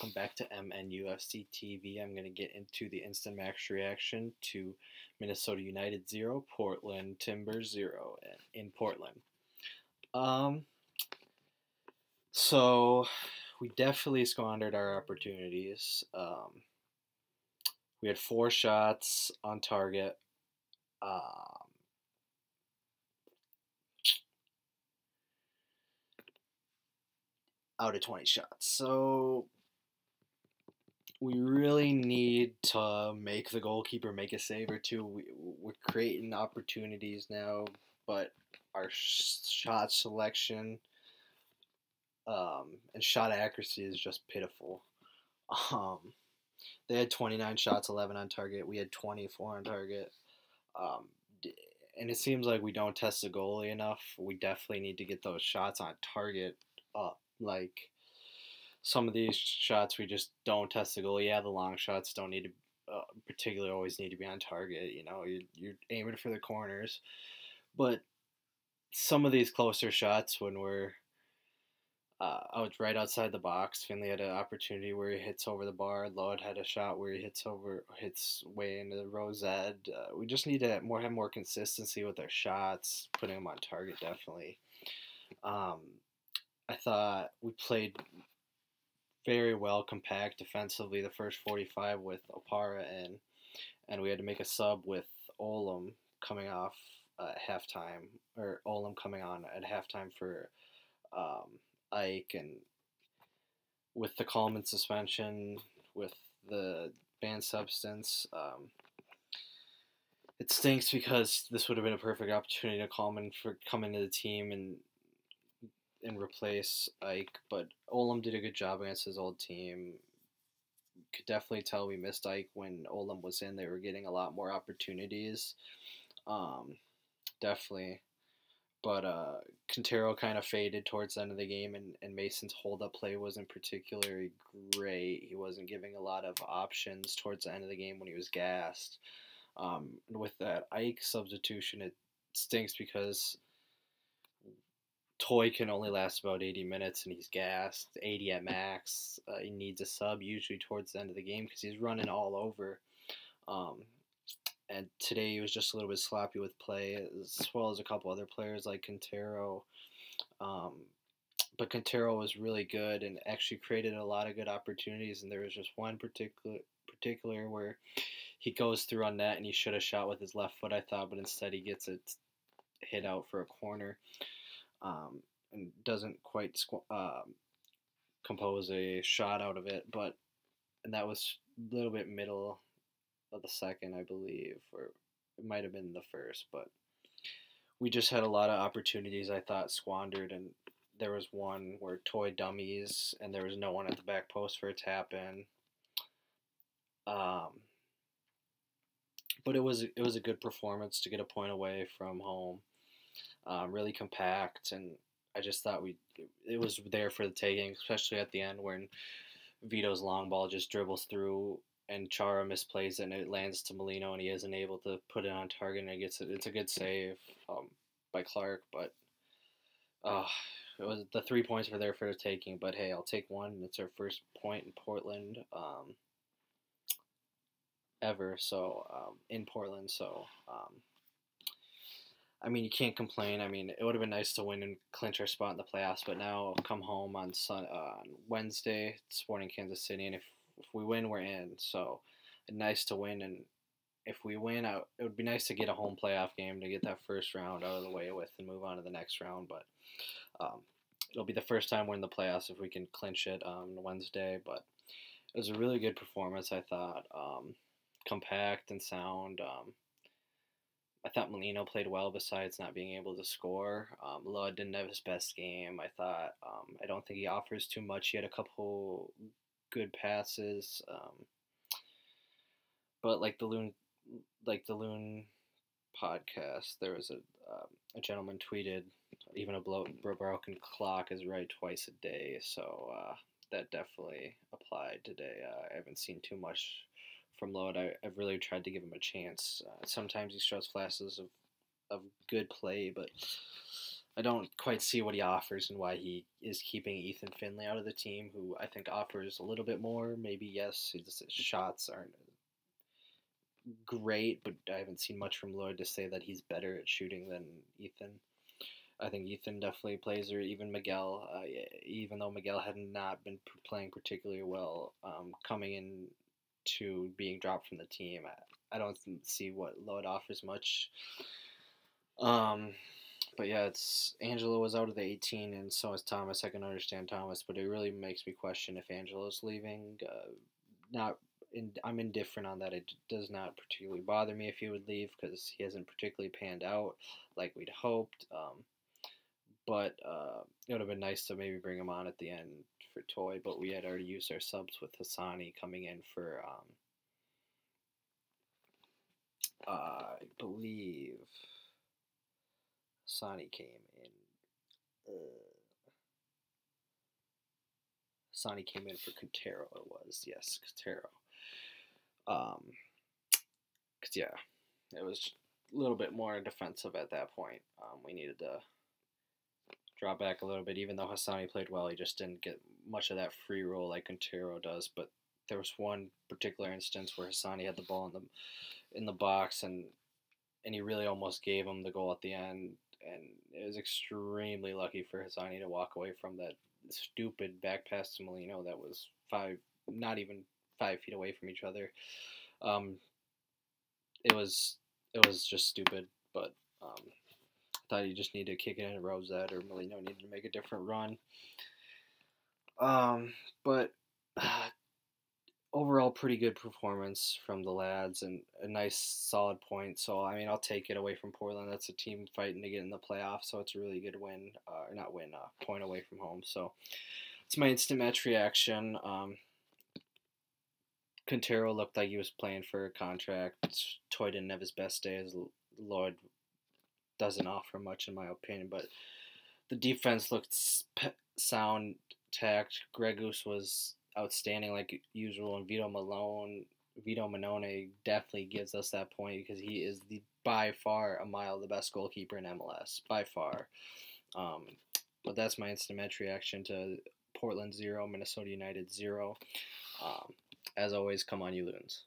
welcome back to MNUFC TV. I'm going to get into the instant max reaction to Minnesota United 0, Portland Timbers 0 in Portland. Um, so we definitely squandered our opportunities. We had 4 shots on target. Out of 20 shots. So we really need to make the goalkeeper make a save or two. We're creating opportunities now, but our shot selection and shot accuracy is just pitiful. Um, they had 29 shots, 11 on target. We had 24 on target. Um, and it seems like we don't test the goalie enough. We definitely need to get those shots on target up. Like, some of these shots we just don't test the goalie. Yeah, the long shots don't need to particularly always need to be on target. You know, you're aiming for the corners. But some of these closer shots when we're out right outside the box, Finley had an opportunity where he hits over the bar. Lod had a shot where he hits way into the rosette. We just need to have more consistency with our shots, putting them on target definitely. I thought we played very well compact defensively the first 45 with Opara in, and we had to make a sub with Olam coming off at halftime, or Olam coming on at halftime for Ike, and with the Coleman suspension, with the banned substance, it stinks because this would have been a perfect opportunity to Coleman for come into the team and replace Ike, but Olam did a good job against his old team. Could definitely tell we missed Ike when Olam was in. They were getting a lot more opportunities. Definitely. But Quintero kind of faded towards the end of the game, and Mason's hold-up play wasn't particularly great. He wasn't giving a lot of options towards the end of the game when he was gassed. With that Ike substitution, it stinks because Toy can only last about 80 minutes, and he's gassed, 80 at max. He needs a sub usually towards the end of the game because he's running all over. And today he was just a little bit sloppy with play, as well as a couple other players like Quintero. But Quintero was really good and actually created a lot of good opportunities, and there was just one particular where he goes through on net, and he should have shot with his left foot, I thought, but instead he gets it hit out for a corner. And doesn't quite compose a shot out of it, and that was a little bit middle of the second, I believe, or it might have been the first, but we just had a lot of opportunities, I thought, squandered, and there was one where Toy dummies, and there was no one at the back post for a tap in. But it was a good performance to get a point away from home. Really compact, and I just thought it was there for the taking, especially at the end when Vito's long ball just dribbles through and Chara misplays it and it lands to Molino and he isn't able to put it on target and it gets it. It's a good save by Clark, but it was the 3 points were there for the taking. But hey, I'll take one. It's our first point in Portland ever. So in Portland, so. I mean, you can't complain. I mean, it would have been nice to win and clinch our spot in the playoffs, but now come home on Wednesday, Sporting Kansas City, and if we win, we're in. So, nice to win, and if we win, it would be nice to get a home playoff game to get that first round out of the way with and move on to the next round. But it'll be the first time we're in the playoffs if we can clinch it on Wednesday. But it was a really good performance, I thought. Compact and sound. I thought Molino played well besides not being able to score. Lod didn't have his best game, I thought. I don't think he offers too much. He had a couple good passes. But like the Loon podcast, there was a gentleman tweeted, even a broken clock is right twice a day. So that definitely applied today. I haven't seen too much from Lod. I've really tried to give him a chance. Sometimes he shows flashes of good play, but I don't quite see what he offers and why he is keeping Ethan Finley out of the team, who I think offers a little bit more. Maybe, yes, his shots aren't great, but I haven't seen much from Lloyd to say that he's better at shooting than Ethan. I think Ethan definitely plays, or even Miguel, even though Miguel had not been playing particularly well coming in to being dropped from the team. I don't see what Lloyd offers much. Um, but yeah, it's Angelo was out of the 18, and so is Thomas. I can understand Thomas, but it really makes me question if Angelo's leaving. Not, I'm indifferent on that. It does not particularly bother me if he would leave because he hasn't particularly panned out like we'd hoped. But it would have been nice to maybe bring him on at the end for Toy, but we had already used our subs with Hassani coming in for, I believe Hassani came in. Hassani came in for Quintero. It was, yes, Quintero. Cause yeah, it was a little bit more defensive at that point. We needed to drop back a little bit, even though Hassani played well. He just didn't get much of that free roll like Quintero does. But there was one particular instance where Hassani had the ball in the box, and he really almost gave him the goal at the end. And it was extremely lucky for Hassani to walk away from that stupid back pass to Molino that was not even 5 feet away from each other. It was just stupid, but I thought you just needed to kick it in Rosette, or Molino needed to make a different run. But overall, pretty good performance from the lads and a nice solid point. So I mean, I'll take it away from Portland. That's a team fighting to get in the playoffs, so it's a really good win, or not win, point away from home. So it's my instant match reaction. Quintero looked like he was playing for a contract. Toy didn't have his best day, as Lloyd doesn't offer much in my opinion, but the defense looked sound, tact. Gregus was outstanding like usual, and Vito Manone definitely gives us that point because he is by far a mile the best goalkeeper in MLS, by far. But that's my instant match reaction to Portland 0, Minnesota United 0. As always, come on, you Loons.